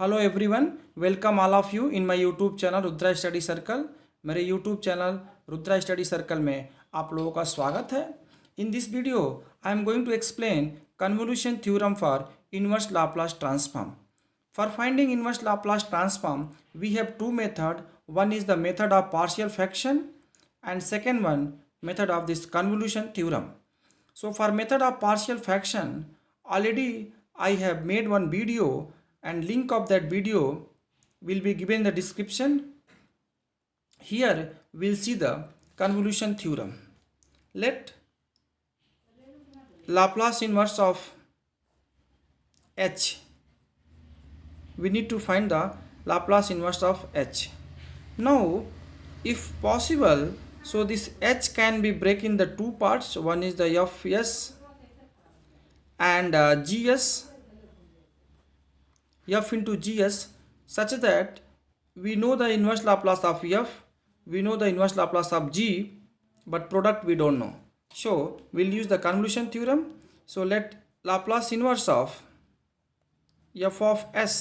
Hello everyone, welcome all of you in my YouTube channel Rudra study circle. मेरे YouTube channel Rudra study circle में आप लोगों का स्वागत है। In this video I am going to explain convolution theorem for inverse Laplace transform. For finding inverse Laplace transform we have two method. One is the method of partial fraction and second one method of this convolution theorem. So for method of partial fraction, already I have made one video and link of that video will be given in the description. Here we'll see the convolution theorem. Let Laplace inverse of h. We need to find the Laplace inverse of h. Now if possible, so this h can be break in the two parts. One is the fs and gs, f into gs, such that we know the inverse Laplace of f, we know the inverse Laplace of g, but product we don't know. So we'll use the convolution theorem. So let Laplace inverse of f of s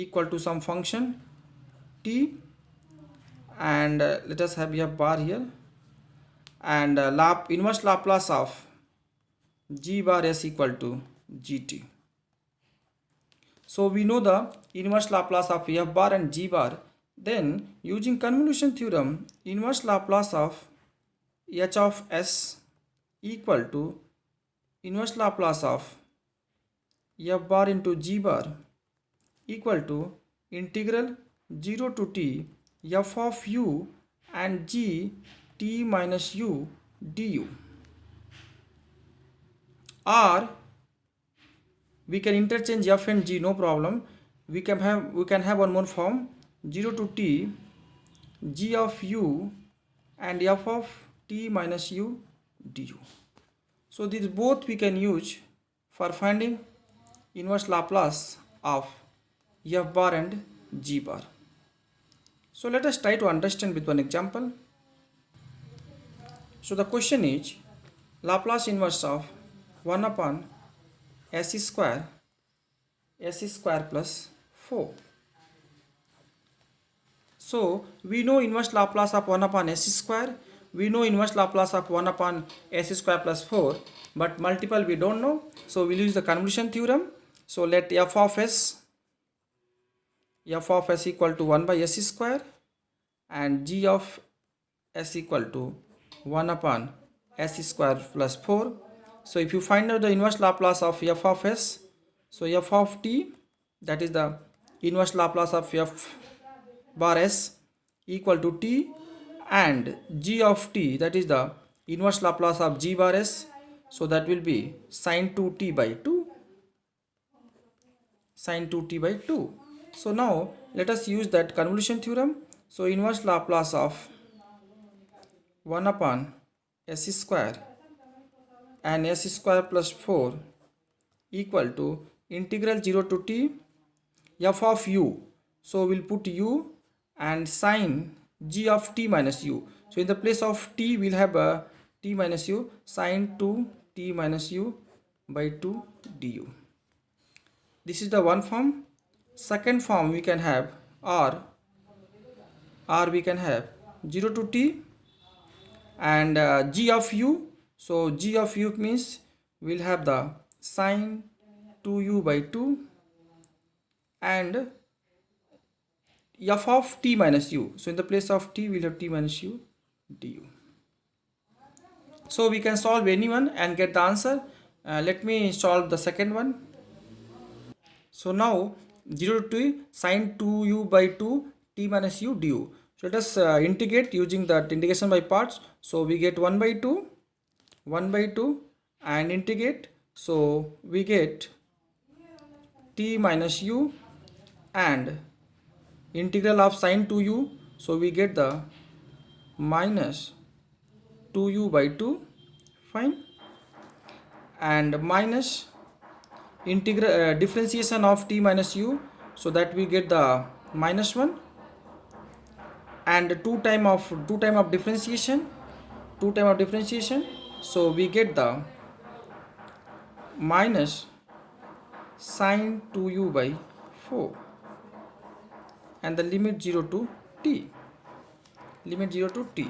equal to some function t, and let us have f bar here, and inverse Laplace of g bar s equal to gt. So we know the inverse Laplace of f bar and g bar. Then using convolution theorem, inverse Laplace of h of s equal to inverse Laplace of f bar into g bar equal to integral 0 to t f of u and g t minus u du. Or we can interchange f and g, no problem. We can have one more form, 0 to t g of u and f of t minus u du. So these both we can use for finding inverse Laplace of f bar and g bar. So let us try to understand with one example. So the question is Laplace inverse of 1 upon s square plus 4. So we know inverse Laplace of 1 upon s square, we know inverse Laplace of 1 upon s square plus 4, but multiple we don't know. So we'll use the convolution theorem. So let f of s equal to 1 by s square and g of s equal to 1 upon s square plus 4. So if you find out the inverse Laplace of f of s, so f of t, that is the inverse Laplace of f bar s equal to t, and g of t, that is the inverse Laplace of g bar s, so that will be sine 2t by 2. So now let us use that convolution theorem. So inverse Laplace of 1 upon s square and s square plus 4 equal to integral 0 to t f of u. So we'll put u and sine g of t minus u. So in the place of t we'll have t minus u, sine 2 t minus u by 2 du. This is the one form. Second form we can have r we can have 0 to t and g of u. So g of u means we'll have the sine 2u by 2 and f of t minus u. So in the place of t we'll have t minus u du. So we can solve any one and get the answer. Let me solve the second one. So now 0 to t sine 2u by 2 t minus u du. So let us integrate using that integration by parts. So we get 1 by 2 and integrate. So we get t minus u and integral of sine 2u. So we get the minus 2u by 2, fine, and minus integral differentiation of t minus u. So that we get the minus 1 and 2 time of differentiation. So we get the minus sine 2u by 4. and the limit 0 to t, limit 0 to t.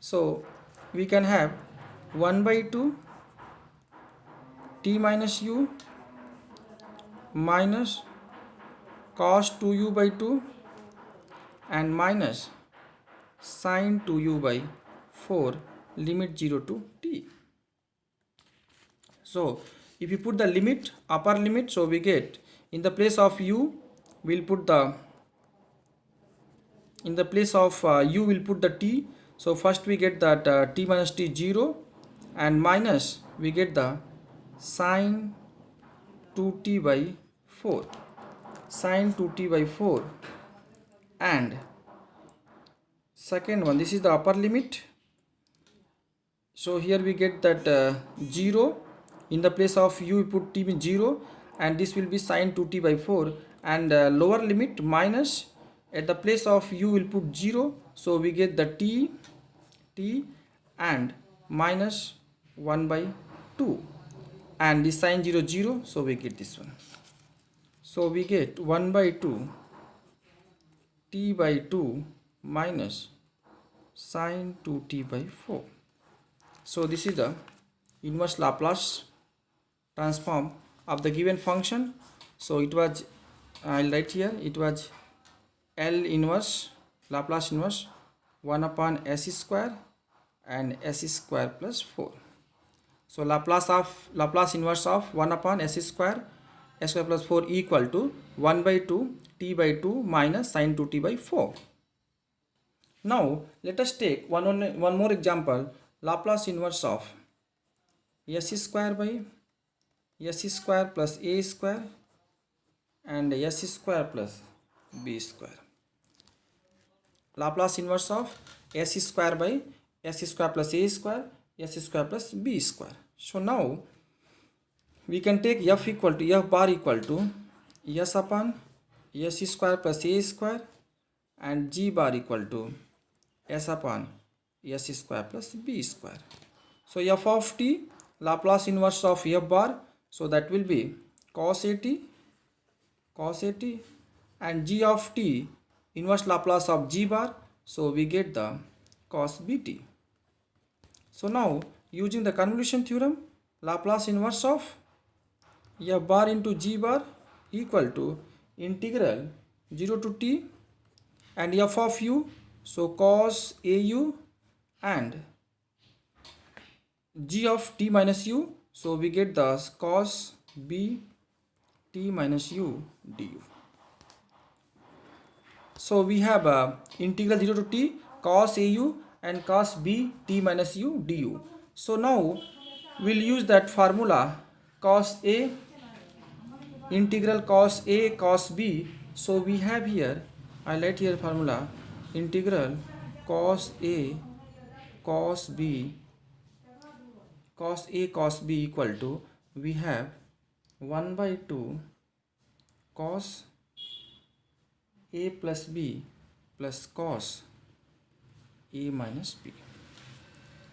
So we can have 1 by 2 t minus u minus cos 2u by 2 and minus sin 2u by 4, limit 0 to t. So if you put the limit, upper limit, so we get, in the place of u we'll put the, in the place of u will put the t. So first we get that t minus t 0 and minus we get the sin 2t by 4, sin 2t by 4, and second one, this is the upper limit. So here we get that 0, in the place of u we put t in 0 and this will be sin 2t by 4, and lower limit minus, at the place of u will put 0, so we get the t and minus 1 by 2, and the sin 0 0, so we get this one. So we get 1 by 2 t by 2 minus sin 2t by 4. So this is the inverse Laplace transform of the given function. So it was, I'll write here, it was L inverse, Laplace inverse 1 upon s square and s square plus 4. So Laplace inverse of 1 upon s square plus 4 equal to 1 by 2 t by 2 minus sin 2t by 4. Now let us take one more example, Laplace inverse of s square by s square plus a square and s square plus b square. Laplace inverse of s square by s square plus a square, s square plus b square. So now we can take f bar equal to s upon s square plus a square and g bar equal to s upon s square plus b square. So f of t, Laplace inverse of f bar, so that will be cos at, and g of t, inverse Laplace of g bar, so we get the cos bt. So now using the convolution theorem, Laplace inverse of f bar into g bar equal to integral 0 to t and f of u, so cos au, and g of t minus u, so we get the cos b t minus u du. So we have integral 0 to t cos au and cos b t minus u du. So now we'll use that formula cos a integral cos a cos b. So we have here, I write here formula integral cos a cos b equal to, we have 1 by 2 cos a plus b plus cos a minus b.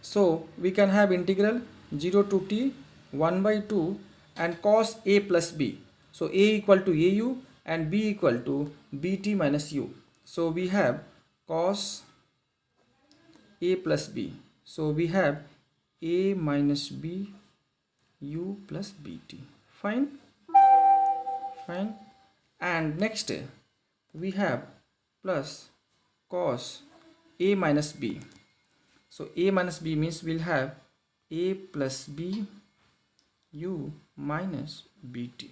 So we can have integral 0 to t 1 by 2 and cos a plus b. So a equal to au and b equal to bt minus u. So we have cos a plus b. So we have a minus b u plus bt. Fine. And next we have plus cos a minus b. So a minus b means we'll have a plus b u minus bt.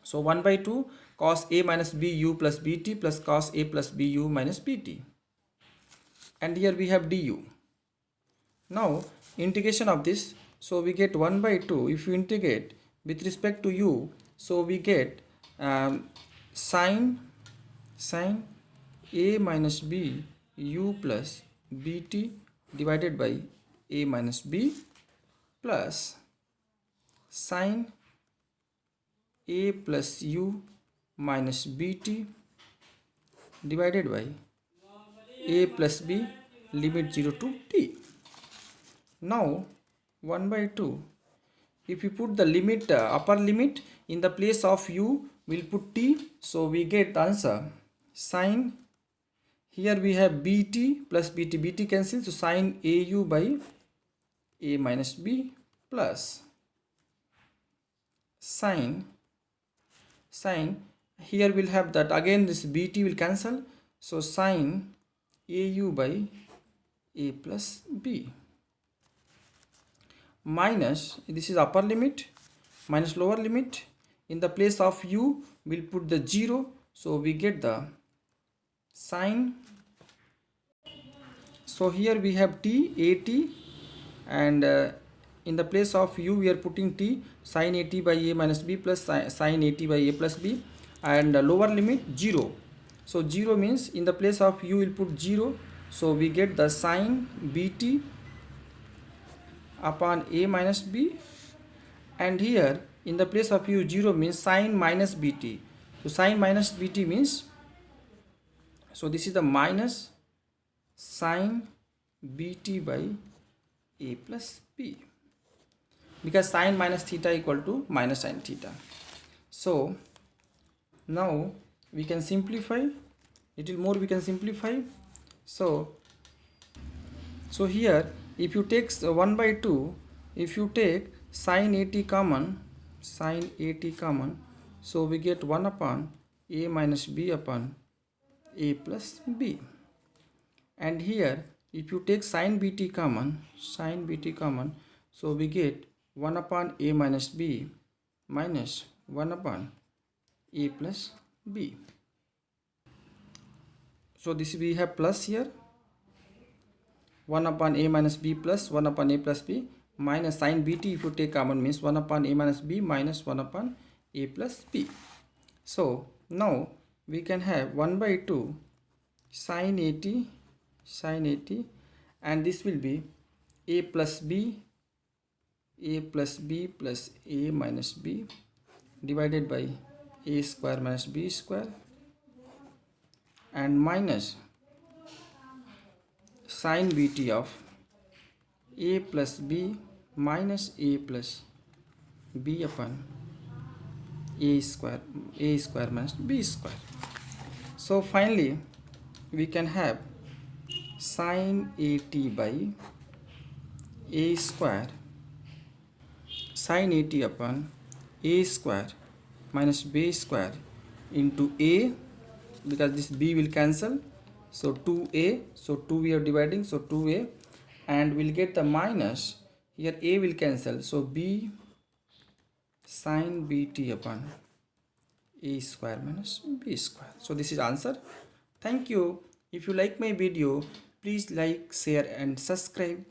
So 1 by 2 cos a minus b u plus bt plus cos a plus b u minus bt. And here we have du. Now integration of this, so we get 1 by 2. If you integrate with respect to u, so we get sin a minus b u plus bt divided by a minus b plus sin a plus u minus bt divided by a plus b, limit 0 to t. Now 1 by 2, if you put the limit upper limit in the place of u, we'll put t, so we get the answer sine. Here we have bt plus bt, bt cancels, so sine au by a minus b plus sine, here we'll have that again, this bt will cancel, so sine au by a plus b minus, this is upper limit minus lower limit. In the place of u we'll put the 0, so we get the sine. So here we have t, at, and in the place of u we are putting t, sine at by a minus b plus sine at by a plus b, and lower limit 0. So 0 means in the place of u will put 0, so we get the sine bt upon a minus b, and here in the place of u 0 means sine minus bt. So sine minus bt means, so this is the minus sine bt by a plus b, because sine minus theta equal to minus sine theta. So now we can simplify little more, we can simplify. So here if you take 1 by 2, if you take sine at common, so we get 1 upon a minus b upon a plus b. And here if you take sine bt common, so we get 1 upon a minus b minus 1 upon a plus b. So this we have plus here, 1 upon a minus b plus 1 upon a plus b minus sine bt, if you take common means 1 upon a minus b minus 1 upon a plus b. So now we can have 1 by 2 sine at, and this will be a plus b plus a minus b divided by a square minus b square, and minus sine bt of a plus b minus a plus b upon a square minus b square. So finally we can have sine at by a square, sine at upon a square minus b square into a, because this b will cancel, so 2a, so 2 we are dividing, so 2a, and we'll get the minus, here a will cancel, so b sine bt upon a square minus b square. So this is answer. Thank you. If you like my video, please like, share and subscribe.